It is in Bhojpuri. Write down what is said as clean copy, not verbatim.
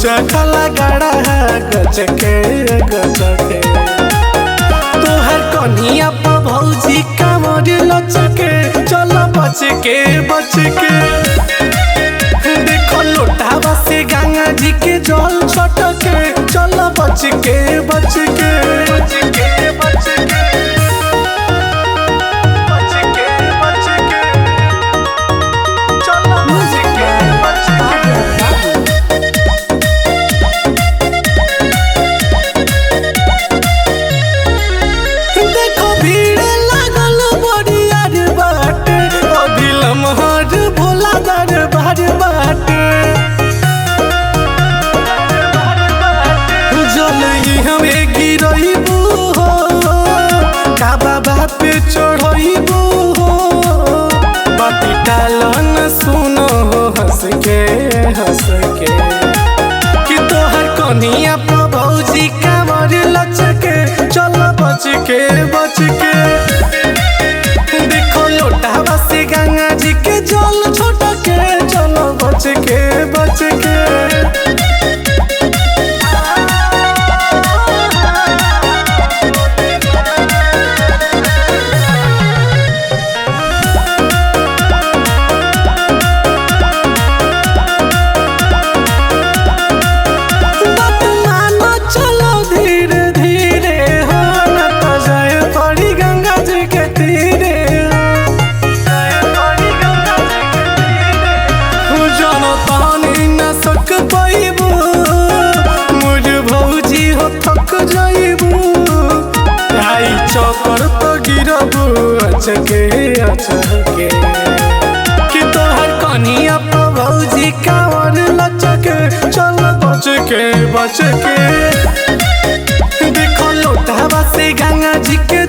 चखला गड़ा गजके गजके तोहर कन्हिया पर भौजी कांवर लचके चल बच के देखो लोटावा से गंगा जी के जल छटके चल बच के पे चढ़बू हो बाती टालन सुनो हो हंस के कि तोहर कन्हिया पर भौजी कांवर लचके चल बच के देखो लोटावा से गंगा जी के जल छटके चल बच के थक जाइबू भाई चौकर तो गिरबू अचके कि तोहर कन्हिया पर भौजी कांवर लचके चल बच के देखो लोटावा से गंगा जी के